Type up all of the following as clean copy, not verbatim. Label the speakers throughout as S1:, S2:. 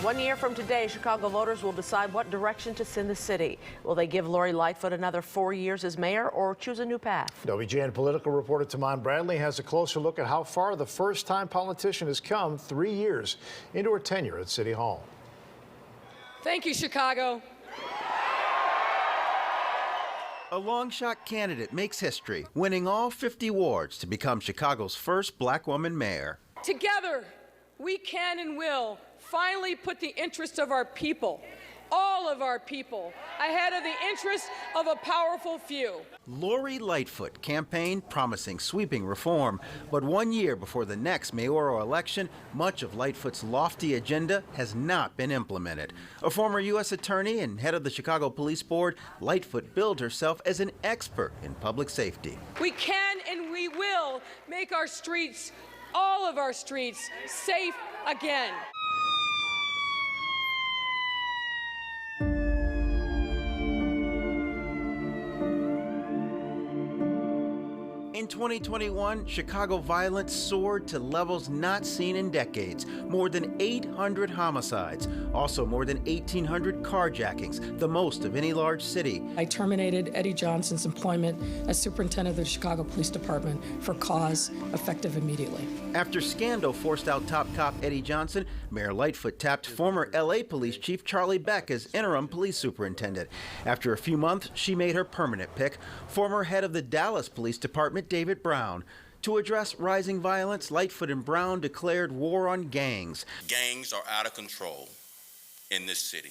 S1: 1 year from today, Chicago voters will decide what direction to send the city. Will they give Lori Lightfoot another 4 years as mayor or choose a new path?
S2: WGN political reporter Tamon Bradley has a closer look at how far the first-time politician has come 3 years into her tenure at City Hall.
S3: Thank you, Chicago.
S4: A long-shot candidate makes history, winning all 50 wards to become Chicago's first black woman mayor.
S3: Together, we can and will finally put the interests of our people, all of our people, ahead of the interests of a powerful few.
S4: Lori Lightfoot campaigned promising sweeping reform, but 1 year before the next mayoral election, much of Lightfoot's lofty agenda has not been implemented. A former U.S. attorney and head of the Chicago Police Board, Lightfoot billed herself as an expert in public safety.
S3: We can and we will make our streets, all of our streets, safe again.
S4: In 2021, Chicago violence soared to levels not seen in decades. More than 800 homicides, also more than 1,800 carjackings, the most of any large city.
S5: I terminated Eddie Johnson's employment as superintendent of the Chicago Police Department for cause effective immediately.
S4: After scandal forced out top cop Eddie Johnson, Mayor Lightfoot tapped former LA Police Chief Charlie Beck as interim police superintendent. After a few months, she made her permanent pick, former head of the Dallas Police Department, David Brown. To address rising violence, Lightfoot and Brown declared war on gangs.
S6: Gangs are out of control in this city,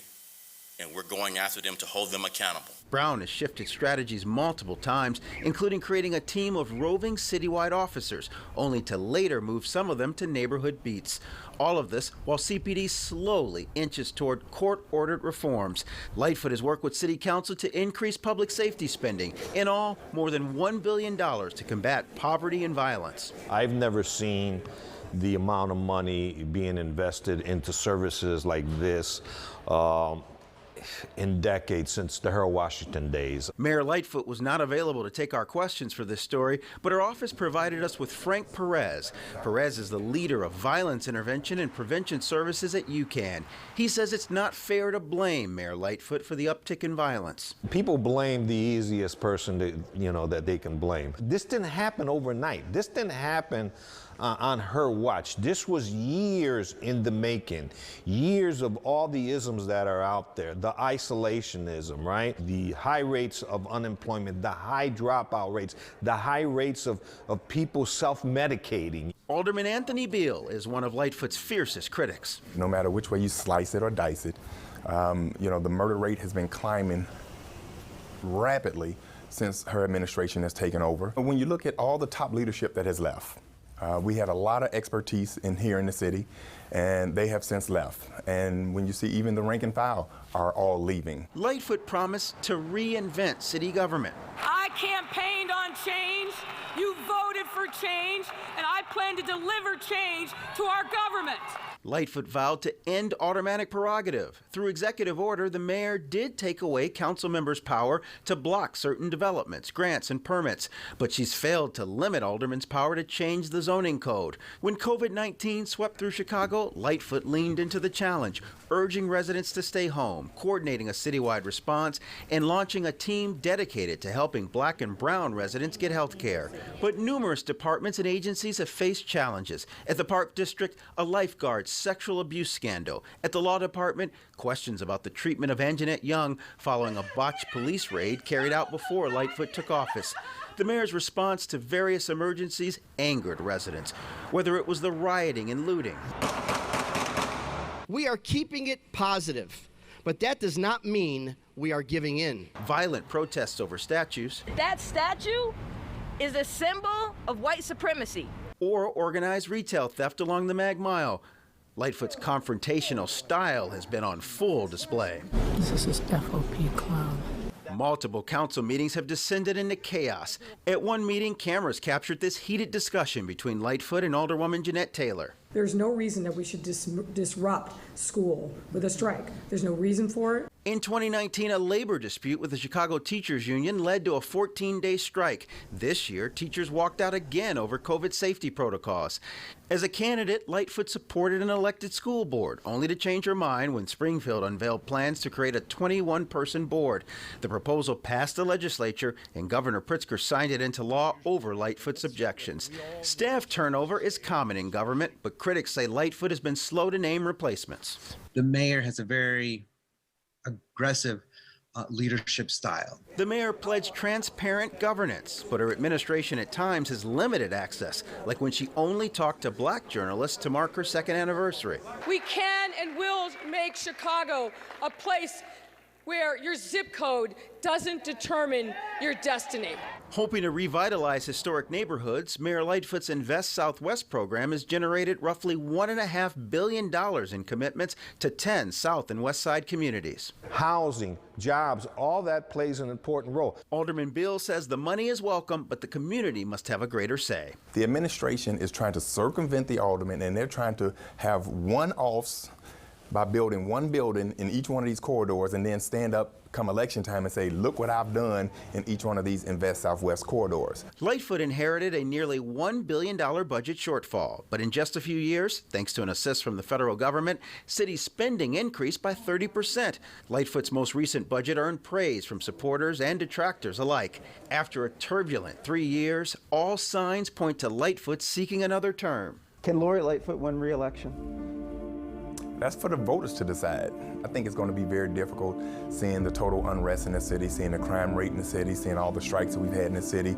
S6: and we're going after them to hold them accountable.
S4: Brown has shifted strategies multiple times, including creating a team of roving citywide officers, only to later move some of them to neighborhood beats. All of this while CPD slowly inches toward court-ordered reforms. Lightfoot has worked with City Council to increase public safety spending. In all, more than $1 billion to combat poverty and violence.
S7: I've never seen the amount of money being invested into services like this in decades, since the Harold Washington days.
S4: Mayor Lightfoot was not available to take our questions for this story, but her office provided us with Frank Perez. Perez is the leader of violence intervention and prevention services at UCAN. He says it's not fair to blame Mayor Lightfoot for the uptick in violence.
S7: People blame the easiest person that they can blame. This didn't happen overnight. This didn't happen on her watch. This was years in the making, years of all the isms that are out there, the isolationism, right? The high rates of unemployment, the high dropout rates, the high rates of people self-medicating.
S4: Alderman Anthony Beal is one of Lightfoot's fiercest critics.
S8: No matter which way you slice it or dice it, the murder rate has been climbing rapidly since her administration has taken over. When you look at all the top leadership that has left, we had a lot of expertise here in the city, and they have since left. And when you see even the rank and file are all leaving.
S4: Lightfoot promised to reinvent city government.
S3: I campaigned on change, you voted for change, and I plan to deliver change to our government.
S4: Lightfoot vowed to end automatic prerogative. Through executive order, the mayor did take away council members' power to block certain developments, grants, and permits, but she's failed to limit aldermen's power to change the zoning code. When COVID-19 swept through Chicago, Lightfoot leaned into the challenge, urging residents to stay home, coordinating a citywide response, and launching a team dedicated to helping black and brown residents get health care. But numerous departments and agencies have faced challenges. At the Park District, a lifeguard sexual abuse scandal. At the Law Department, questions about the treatment of Anjanette Young following a botched police raid carried out before Lightfoot took office. The mayor's response to various emergencies angered residents, whether it was the rioting and looting.
S9: We are keeping it positive, but that does not mean we are giving in.
S4: Violent protests over statues.
S10: That statue is a symbol of white supremacy.
S4: Or organized retail theft along the Mag Mile. Lightfoot's confrontational style has been on full display.
S5: This is his FOP clown.
S4: Multiple council meetings have descended into chaos. At one meeting, cameras captured this heated discussion between Lightfoot and Alderwoman Jeanette Taylor.
S11: There's no reason that we should disrupt school with a strike. There's no reason for it.
S4: In 2019, a labor dispute with the Chicago Teachers Union led to a 14-day strike. This year, teachers walked out again over COVID safety protocols. As a candidate, Lightfoot supported an elected school board, only to change her mind when Springfield unveiled plans to create a 21-person board. The proposal passed the legislature, and Governor Pritzker signed it into law over Lightfoot's objections. Staff turnover is common in government, but critics say Lightfoot has been slow to name replacements.
S11: The mayor has a very aggressive leadership style.
S4: The mayor pledged transparent governance, but her administration at times has limited access, like when she only talked to black journalists to mark her second anniversary.
S3: We can and will make Chicago a place where your zip code doesn't determine your destiny.
S4: Hoping to revitalize historic neighborhoods, Mayor Lightfoot's Invest Southwest program has generated roughly $1.5 billion in commitments to 10 South and West Side communities.
S7: Housing, jobs, all that plays an important role.
S4: Alderman Beal says the money is welcome, but the community must have a greater say.
S8: The administration is trying to circumvent the aldermen, and they're trying to have one-offs by building one building in each one of these corridors and then stand up come election time and say, look what I've done in each one of these Invest Southwest corridors.
S4: Lightfoot inherited a nearly $1 billion budget shortfall, but in just a few years, thanks to an assist from the federal government, city spending increased by 30%. Lightfoot's most recent budget earned praise from supporters and detractors alike. After a turbulent 3 years, all signs point to Lightfoot seeking another term.
S12: Can Lori Lightfoot win re-election?
S8: That's for the voters to decide. I think it's going to be very difficult seeing the total unrest in the city, seeing the crime rate in the city, seeing all the strikes that we've had in the city,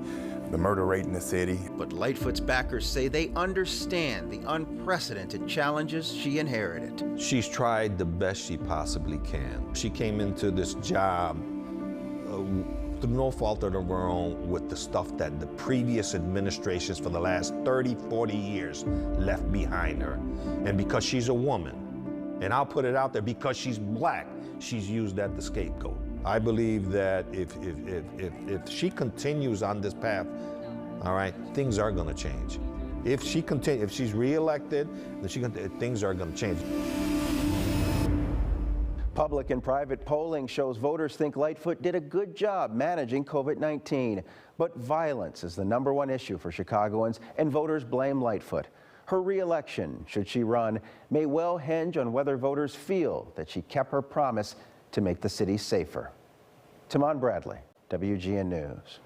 S8: the murder rate in the city.
S4: But Lightfoot's backers say they understand the unprecedented challenges she inherited.
S7: She's tried the best she possibly can. She came into this job through no fault of her own with the stuff that the previous administrations for the last 30, 40 years left behind her. And because she's a woman, and I'll put it out there, because she's black, she's used that as the scapegoat. I believe that if she continues on this path, all right, things are gonna change. If she's reelected, then things are gonna change.
S12: Public and private polling shows voters think Lightfoot did a good job managing COVID-19. But violence is the #1 issue for Chicagoans, and voters blame Lightfoot. Her re-election, should she run, may well hinge on whether voters feel that she kept her promise to make the city safer. Tamon Bradley, WGN News.